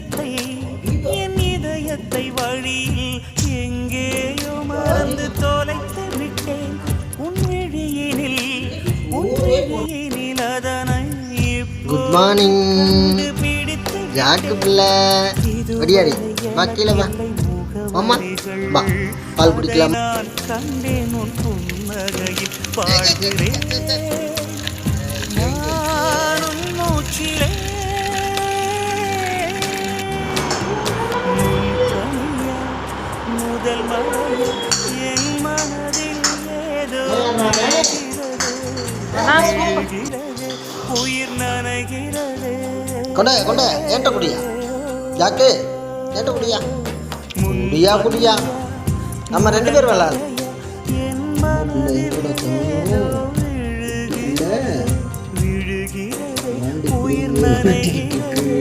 நேரத்தை என் இதயத்தை வழியில் எங்கேயோ மறந்து தொலைத்து விட்டேன் உன் விழியினில் அதனை குட் மார்னிங் ஜாக்கு பிள்ளை வடியாடி பாக்கில வா அம்மா வா பால் குடிக்கலாம் நான் கண்டேன் உன் புன்னகையில் பாடுகிறேன் நான் உன் மூச்சிலே முதல் மழை என் மனதில் ஏதோ உயிர் நனைகிறது கொண்ட கொண்ட ஏட்ட குடியா ஜாக்கு ஏட்ட குடியா குடியா குடியா நம்ம 2 பேர் விளாடு விழுகிறது உயிர் நனைகிறது